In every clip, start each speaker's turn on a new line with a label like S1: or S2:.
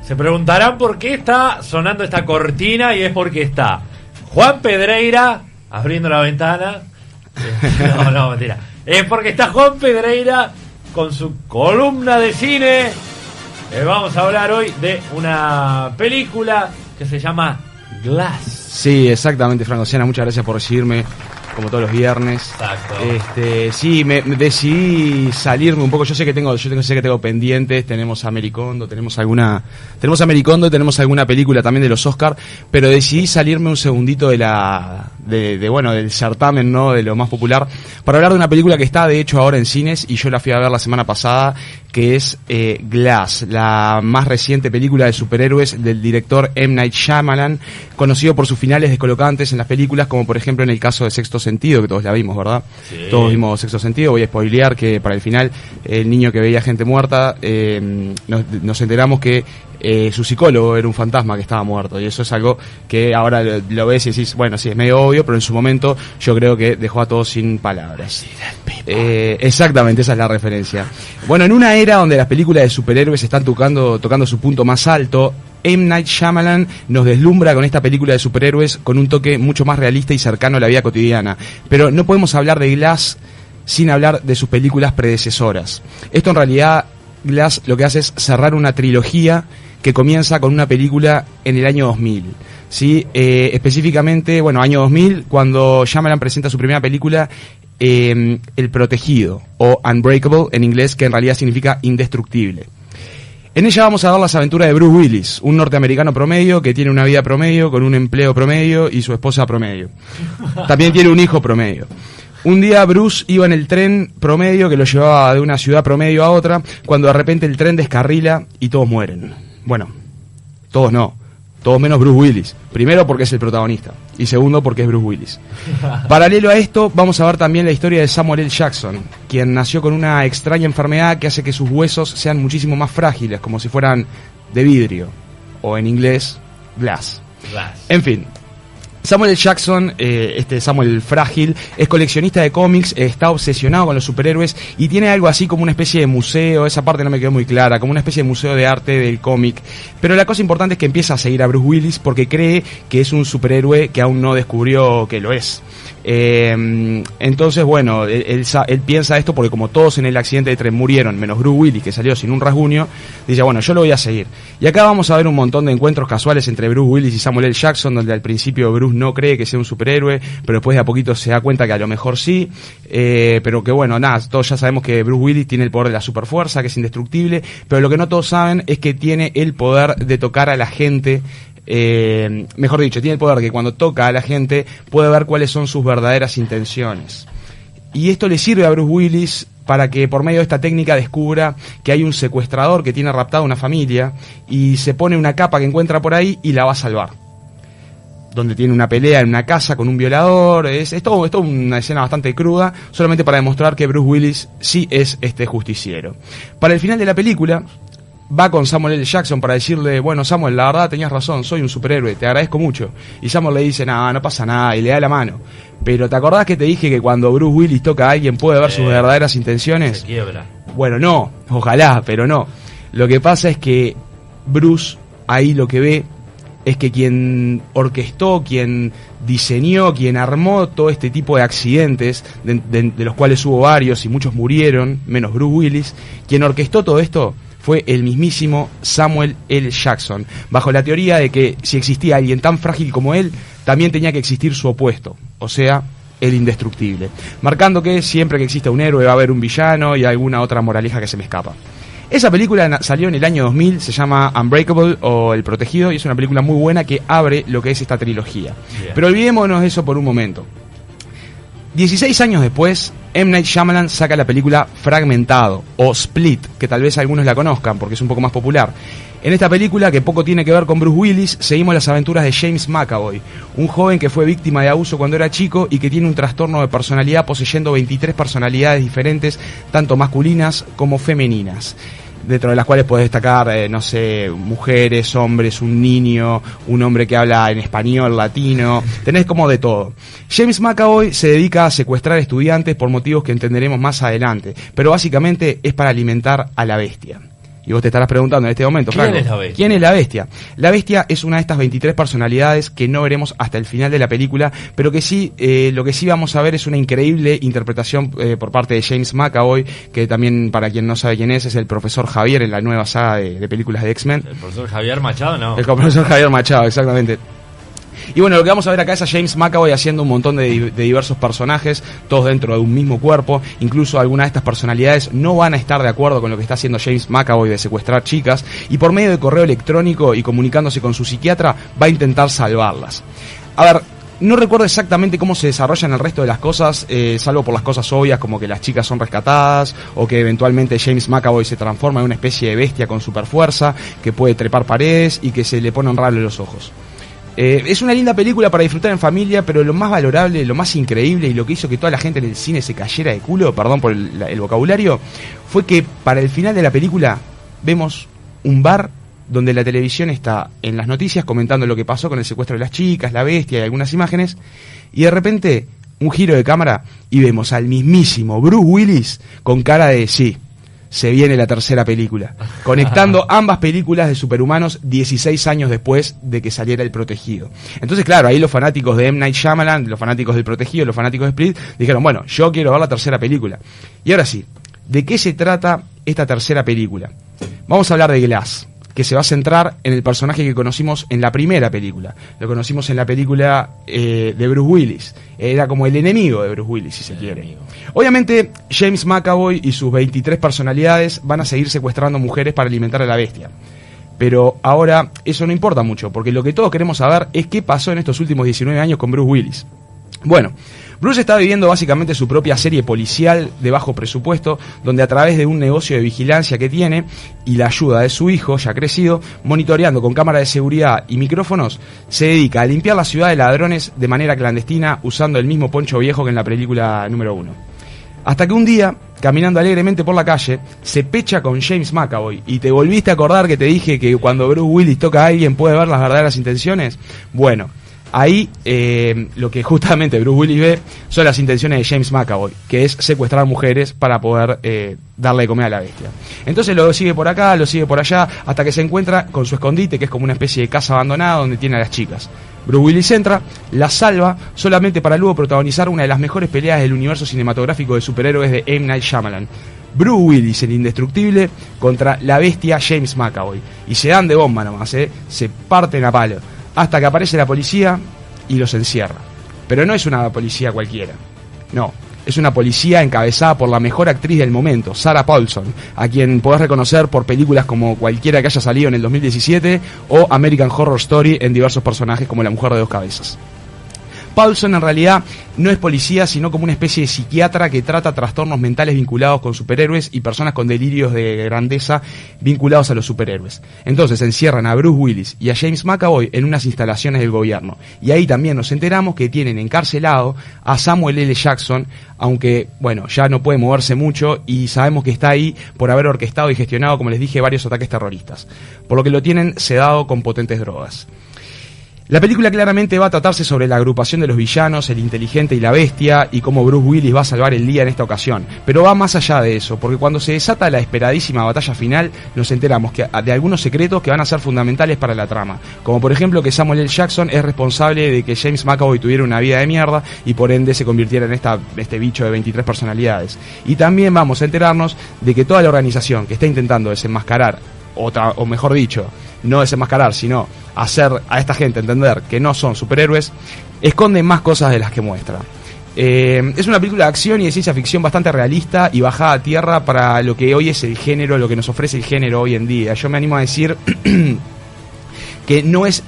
S1: Se preguntarán por qué está sonando esta cortina, y es porque está Juan Pedreira abriendo la ventana. No, mentira. Es porque está Juan Pedreira con su columna de cine. Vamos a hablar hoy de una película que se llama Glass.
S2: Sí, exactamente, Franco Siana, muchas gracias por recibirme, como todos los viernes.
S1: Exacto.
S2: Sí, me decidí salirme un poco. Yo sé que tengo pendientes, tenemos Americondo, tenemos alguna película también de los Oscar, pero decidí salirme un segundito del certamen, ¿no? De lo más popular, para hablar de una película que está de hecho ahora en cines, y yo la fui a ver la semana pasada, que es Glass, la más reciente película de superhéroes del director M. Night Shyamalan, conocido por sus finales descolocantes en las películas, como por ejemplo en el caso de Sexto Sentido, que todos la vimos, ¿verdad? Sí. Todos vimos Sexto Sentido. Voy a spoilear que para el final, el niño que veía gente muerta, nos enteramos que su psicólogo era un fantasma que estaba muerto, y eso es algo que ahora lo ves y decís, bueno, sí, es medio obvio, pero en su momento yo creo que dejó a todos sin palabras. Exactamente, esa es la referencia. Bueno, en una era donde las películas de superhéroes están tocando su punto más alto, M. Night Shyamalan nos deslumbra con esta película de superhéroes con un toque mucho más realista y cercano a la vida cotidiana. Pero no podemos hablar de Glass sin hablar de sus películas predecesoras. Esto en realidad, Glass lo que hace es cerrar una trilogía que comienza con una película en el año 2000, ¿sí? Específicamente, año 2000, cuando Shyamalan presenta su primera película, El Protegido, o Unbreakable en inglés, que en realidad significa indestructible. En ella vamos a ver las aventuras de Bruce Willis, un norteamericano promedio que tiene una vida promedio, con un empleo promedio y su esposa promedio. También tiene un hijo promedio. Un día Bruce iba en el tren promedio que lo llevaba de una ciudad promedio a otra, cuando de repente el tren descarrila y todos mueren. Bueno, todos no, todos menos Bruce Willis. Primero porque es el protagonista, y segundo porque es Bruce Willis. Paralelo a esto, vamos a ver también la historia de Samuel L. Jackson, quien nació con una extraña enfermedad que hace que sus huesos sean muchísimo más frágiles, como si fueran de vidrio, o en inglés, glass. En fin, Samuel L. Jackson, Samuel Frágil, es coleccionista de cómics, está obsesionado con los superhéroes y tiene algo así como una especie de museo. Esa parte no me quedó muy clara, como una especie de museo de arte del cómic. Pero la cosa importante es que empieza a seguir a Bruce Willis porque cree que es un superhéroe que aún no descubrió que lo es. Entonces, bueno, él piensa esto porque como todos en el accidente de tren murieron, menos Bruce Willis, que salió sin un rasguño, dice, bueno, yo lo voy a seguir. Y acá vamos a ver un montón de encuentros casuales entre Bruce Willis y Samuel L. Jackson, donde al principio Bruce no cree que sea un superhéroe, pero después de a poquito se da cuenta que a lo mejor sí, pero que bueno, nada, todos ya sabemos que Bruce Willis tiene el poder de la superfuerza, que es indestructible, pero lo que no todos saben es que tiene el poder de tocar a la gente. Mejor dicho, tiene el poder que cuando toca a la gente puede ver cuáles son sus verdaderas intenciones. Y esto le sirve a Bruce Willis para que por medio de esta técnica descubra que hay un secuestrador que tiene raptada una familia y se pone una capa que encuentra por ahí y la va a salvar. Donde tiene una pelea en una casa con un violador, es todo una escena bastante cruda, solamente para demostrar que Bruce Willis sí es este justiciero. Para el final de la película, va con Samuel L. Jackson para decirle, bueno, Samuel, la verdad tenías razón, soy un superhéroe, te agradezco mucho. Y Samuel le dice, no pasa nada, y le da la mano. Pero ¿te acordás que te dije que cuando Bruce Willis toca a alguien puede ver sus verdaderas intenciones?
S1: Se quiebra.
S2: Bueno, no, ojalá, pero no. Lo que pasa es que Bruce ahí lo que ve es que quien orquestó, quien diseñó, quien armó todo este tipo de accidentes, de los cuales hubo varios y muchos murieron, menos Bruce Willis, quien orquestó todo esto fue el mismísimo Samuel L. Jackson, bajo la teoría de que si existía alguien tan frágil como él, también tenía que existir su opuesto, o sea, el indestructible, marcando que siempre que exista un héroe va a haber un villano y alguna otra moraleja que se me escapa. Esa película salió en el año 2000, se llama Unbreakable o El Protegido, y es una película muy buena que abre lo que es esta trilogía. Bien. Pero olvidémonos de eso por un momento. 16 años después, M. Night Shyamalan saca la película Fragmentado, o Split, que tal vez algunos la conozcan porque es un poco más popular. En esta película, que poco tiene que ver con Bruce Willis, seguimos las aventuras de James McAvoy, un joven que fue víctima de abuso cuando era chico y que tiene un trastorno de personalidad poseyendo 23 personalidades diferentes, tanto masculinas como femeninas, dentro de las cuales puedes destacar, mujeres, hombres, un niño, un hombre que habla en español, latino, tenés como de todo. James McAvoy se dedica a secuestrar estudiantes por motivos que entenderemos más adelante, pero básicamente es para alimentar a la bestia. Y vos te estarás preguntando en este momento,
S1: ¿Quién
S2: Franco,
S1: es la bestia?
S2: ¿quién es la bestia? La bestia es una de estas 23 personalidades que no veremos hasta el final de la película, pero que sí, lo que sí vamos a ver es una increíble interpretación por parte de James McAvoy, que también, para quien no sabe quién es el profesor Javier en la nueva saga de películas de X-Men.
S1: ¿El profesor Javier Machado? No.
S2: El profesor Javier Machado, exactamente. Y bueno, lo que vamos a ver acá es a James McAvoy haciendo un montón de diversos personajes, todos dentro de un mismo cuerpo. Incluso algunas de estas personalidades no van a estar de acuerdo con lo que está haciendo James McAvoy de secuestrar chicas, y por medio de correo electrónico y comunicándose con su psiquiatra va a intentar salvarlas. A ver, no recuerdo exactamente cómo se desarrollan el resto de las cosas, salvo por las cosas obvias como que las chicas son rescatadas o que eventualmente James McAvoy se transforma en una especie de bestia con superfuerza que puede trepar paredes y que se le pone honrable los ojos. Es una linda película para disfrutar en familia, pero lo más valorable, lo más increíble y lo que hizo que toda la gente en el cine se cayera de culo, perdón por el vocabulario, fue que para el final de la película vemos un bar donde la televisión está en las noticias comentando lo que pasó con el secuestro de las chicas, la bestia y algunas imágenes, y de repente un giro de cámara y vemos al mismísimo Bruce Willis con cara de sí. Se viene la tercera película, conectando ambas películas de superhumanos 16 años después de que saliera El Protegido. Entonces, claro, ahí los fanáticos de M. Night Shyamalan, los fanáticos del Protegido, los fanáticos de Split, dijeron, bueno, yo quiero ver la tercera película. Y ahora sí, ¿de qué se trata esta tercera película? Vamos a hablar de Glass, que se va a centrar en el personaje que conocimos en la primera película. Lo conocimos en la película de Bruce Willis. Era como el enemigo de Bruce Willis, si se quiere. Obviamente, James McAvoy y sus 23 personalidades van a seguir secuestrando mujeres para alimentar a la bestia. Pero ahora eso no importa mucho, porque lo que todos queremos saber es qué pasó en estos últimos 19 años con Bruce Willis. Bueno, Bruce está viviendo básicamente su propia serie policial de bajo presupuesto, donde a través de un negocio de vigilancia que tiene y la ayuda de su hijo, ya crecido, monitoreando con cámara de seguridad y micrófonos, se dedica a limpiar la ciudad de ladrones de manera clandestina usando el mismo poncho viejo que en la película número 1. Hasta que un día, caminando alegremente por la calle, se pecha con James McAvoy. ¿Y te volviste a acordar que te dije que cuando Bruce Willis toca a alguien puede ver las verdaderas intenciones? Bueno, ahí lo que justamente Bruce Willis ve son las intenciones de James McAvoy, que es secuestrar mujeres para poder darle de comer a la bestia. Entonces lo sigue por acá, lo sigue por allá, hasta que se encuentra con su escondite, que es como una especie de casa abandonada donde tiene a las chicas. Bruce Willis entra, la salva, solamente para luego protagonizar una de las mejores peleas del universo cinematográfico de superhéroes de M. Night Shyamalan. Bruce Willis, el indestructible, contra la bestia James McAvoy. Y se dan de bomba nomás, se parten a palo. Hasta que aparece la policía y los encierra. Pero no es una policía cualquiera. No, es una policía encabezada por la mejor actriz del momento, Sarah Paulson, a quien podés reconocer por películas como cualquiera que haya salido en el 2017 o American Horror Story en diversos personajes como La Mujer de Dos Cabezas. Paulson en realidad no es policía, sino como una especie de psiquiatra que trata trastornos mentales vinculados con superhéroes y personas con delirios de grandeza vinculados a los superhéroes. Entonces encierran a Bruce Willis y a James McAvoy en unas instalaciones del gobierno. Y ahí también nos enteramos que tienen encarcelado a Samuel L. Jackson, aunque, bueno, ya no puede moverse mucho y sabemos que está ahí por haber orquestado y gestionado, como les dije, varios ataques terroristas. Por lo que lo tienen sedado con potentes drogas. La película claramente va a tratarse sobre la agrupación de los villanos, el inteligente y la bestia, y cómo Bruce Willis va a salvar el día en esta ocasión. Pero va más allá de eso, porque cuando se desata la esperadísima batalla final, nos enteramos de algunos secretos que van a ser fundamentales para la trama. Como por ejemplo que Samuel L. Jackson es responsable de que James McAvoy tuviera una vida de mierda y por ende se convirtiera en este bicho de 23 personalidades. Y también vamos a enterarnos de que toda la organización que está intentando desenmascarar, o mejor dicho, no desenmascarar, sino hacer a esta gente entender que no son superhéroes, esconde más cosas de las que muestra. Es una película de acción y de ciencia ficción bastante realista y bajada a tierra para lo que hoy es el género, lo que nos ofrece el género hoy en día. Yo me animo a decir que no es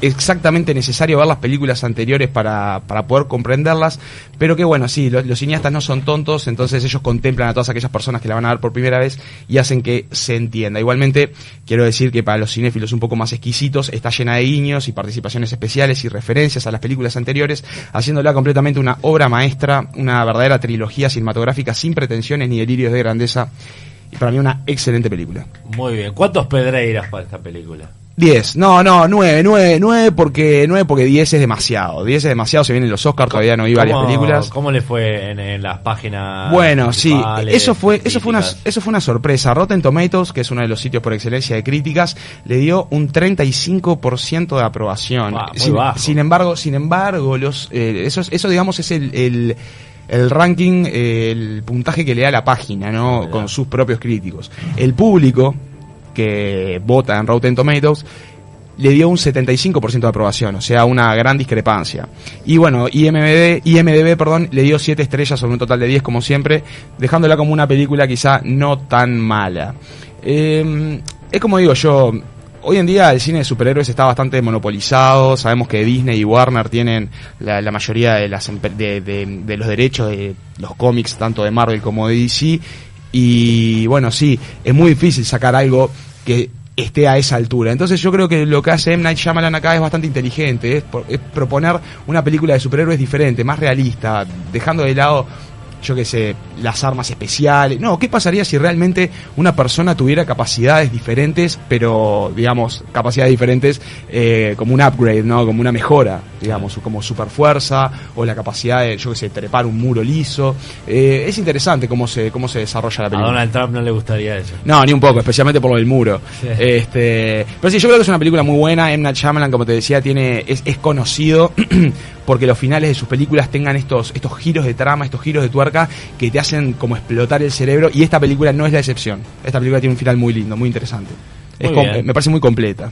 S2: exactamente necesario ver las películas anteriores para poder comprenderlas, pero que bueno, sí, los cineastas no son tontos, entonces ellos contemplan a todas aquellas personas que la van a ver por primera vez y hacen que se entienda. Igualmente, quiero decir que para los cinéfilos un poco más exquisitos, está llena de guiños y participaciones especiales y referencias a las películas anteriores, haciéndola completamente una obra maestra, una verdadera trilogía cinematográfica sin pretensiones ni delirios de grandeza, y para mí una excelente película.
S1: Muy bien, ¿cuántos Pedreiras para esta película?
S2: 10, no, 9 porque 10 es demasiado. 10 es demasiado, se vienen los Oscars, todavía no vi varias películas.
S1: ¿Cómo le fue en las páginas?
S2: Bueno, sí, eso fue una sorpresa. Rotten Tomatoes, que es uno de los sitios por excelencia de críticas, le dio un 35% de aprobación. Sin embargo, eso digamos es el ranking, el puntaje que le da la página, ¿no? Con sus propios críticos. El público que vota en Rotten Tomatoes le dio un 75% de aprobación, o sea, una gran discrepancia. Y bueno, IMDb, le dio 7 estrellas sobre un total de 10, como siempre, dejándola como una película quizá no tan mala. Es como digo yo, hoy en día el cine de superhéroes está bastante monopolizado. Sabemos que Disney y Warner tienen la mayoría de los derechos de los cómics, tanto de Marvel como de DC. Y bueno, sí, es muy difícil sacar algo que esté a esa altura. Entonces yo creo que lo que hace M. Night Shyamalan acá es bastante inteligente. Es proponer una película de superhéroes diferente, más realista, dejando de lado, yo qué sé, las armas especiales. No, ¿qué pasaría si realmente una persona tuviera capacidades diferentes, pero, digamos, capacidades diferentes como un upgrade, ¿no? Como una mejora, digamos, como super fuerza, o la capacidad de, yo qué sé, trepar un muro liso. Es interesante cómo se desarrolla la película.
S1: A Donald Trump no le gustaría eso.
S2: No, ni un poco, especialmente por lo del muro.
S1: Sí.
S2: Pero sí, yo creo que es una película muy buena. M. Night Shyamalan, como te decía, es conocido porque los finales de sus películas tengan estos giros de trama, estos giros de tuerca que te hacen como explotar el cerebro, y esta película no es la excepción. Esta película tiene un final muy lindo, muy interesante. Me parece muy completa.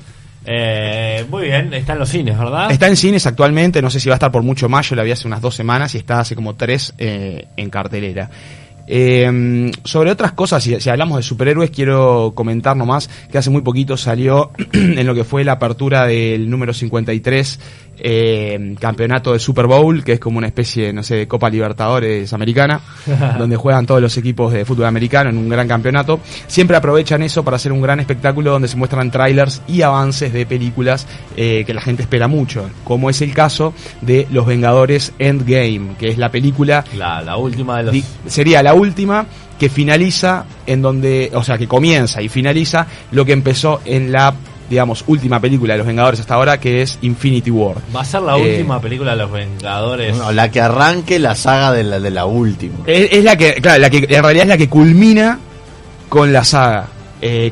S1: Muy bien, está en los cines, ¿verdad?
S2: Está en cines actualmente, no sé si va a estar por mucho más. Yo la vi hace unas 2 semanas y está hace como 3 en cartelera. Sobre otras cosas, si hablamos de superhéroes, quiero comentar nomás que hace muy poquito salió en lo que fue la apertura del número 53 campeonato de Super Bowl, que es como una especie, no sé, de Copa Libertadores americana, donde juegan todos los equipos de fútbol americano en un gran campeonato. Siempre aprovechan eso para hacer un gran espectáculo donde se muestran trailers y avances de películas que la gente espera mucho, como es el caso de Los Vengadores Endgame, que es la película,
S1: la última de los...
S2: sería la última que finaliza en donde, o sea, que comienza y finaliza lo que empezó en la, digamos, última película de Los Vengadores hasta ahora, que es Infinity War.
S1: Va a ser la última película de Los Vengadores.
S3: No, la que arranque la saga de la última.
S2: Es la que, claro, la que en realidad es la que culmina con la saga.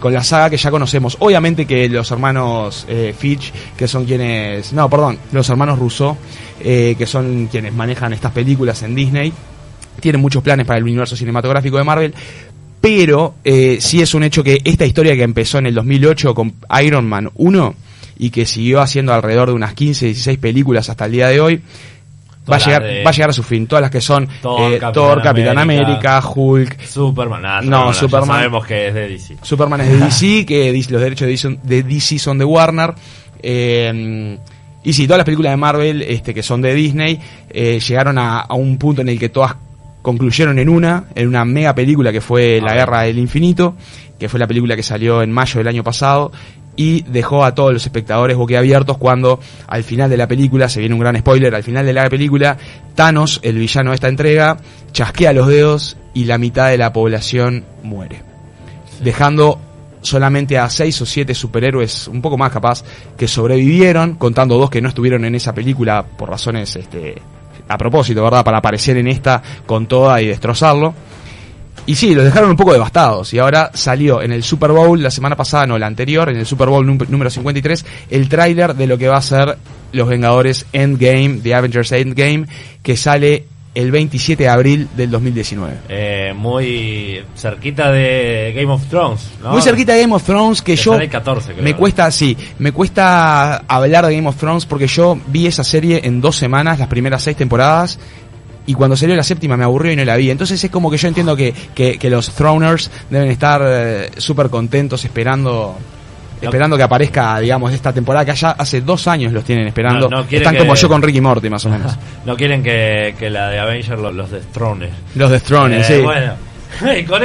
S2: Con la saga que ya conocemos. Obviamente que los hermanos Fitch, que son quienes... No, perdón, los hermanos Russo, que son quienes manejan estas películas en Disney, tienen muchos planes para el universo cinematográfico de Marvel, pero sí es un hecho que esta historia que empezó en el 2008 con Iron Man 1 y que siguió haciendo alrededor de unas 15, 16 películas hasta el día de hoy, va a llegar a su fin. Todas las que son Thor, Capitán América, Hulk,
S1: Superman.
S2: Superman,
S1: ya sabemos que es de DC. Superman
S2: es de DC, que los derechos de DC son de Warner. Y sí, todas las películas de Marvel que son de Disney llegaron a un punto en el que todas concluyeron en una mega película que fue La Guerra del Infinito, que fue la película que salió en mayo del año pasado y dejó a todos los espectadores boquiabiertos cuando al final de la película, se viene un gran spoiler, al final de la película Thanos, el villano de esta entrega, chasquea los dedos y la mitad de la población muere, dejando solamente a 6 o 7 superhéroes, un poco más capaz, que sobrevivieron, contando 2 que no estuvieron en esa película por razones a propósito, ¿verdad? Para aparecer en esta con toda y destrozarlo. Y sí, los dejaron un poco devastados. Y ahora salió en el Super Bowl, la semana pasada, no, la anterior, en el Super Bowl número 53, el tráiler de lo que va a ser Los Vengadores Endgame, The Avengers Endgame, que sale el 27 de abril del 2019.
S1: Muy cerquita de Game of Thrones, ¿no?
S2: Muy cerquita de Game of Thrones, que yo...
S1: Sale el 14, creo.
S2: Me cuesta hablar de Game of Thrones porque yo vi esa serie en 2 semanas, las primeras 6 temporadas, y cuando salió la 7ª me aburrió y no la vi. Entonces es como que yo entiendo que los Throners deben estar súper contentos esperando que aparezca, digamos, esta temporada, que ya hace 2 años los tienen esperando. Están como yo con Ricky Morty, más o menos.
S1: No quieren que la de Avengers los destrones.
S2: Los destrones, sí.
S1: Bueno, Y con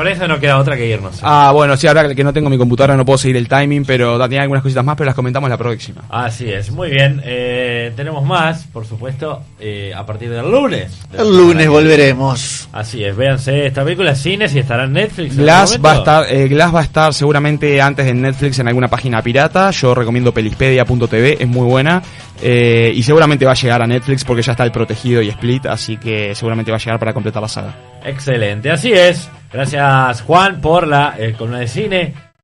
S1: eso no queda otra que irnos.
S2: Bueno, sí, ahora que no tengo mi computadora no puedo seguir el timing, pero tenía algunas cositas más, pero las comentamos la próxima.
S1: Así es, muy bien. Tenemos más, por supuesto, a partir del lunes.
S3: El lunes volveremos.
S1: Así es, véanse esta película, cines, y estará en Netflix.
S2: Glass va a estar seguramente antes en Netflix en alguna página pirata. Yo recomiendo pelispedia.tv, es muy buena. Y seguramente va a llegar a Netflix porque ya está El Protegido y Split, así que seguramente va a llegar para completar la saga.
S1: Excelente, así es. Gracias, Juan, por la columna de cine.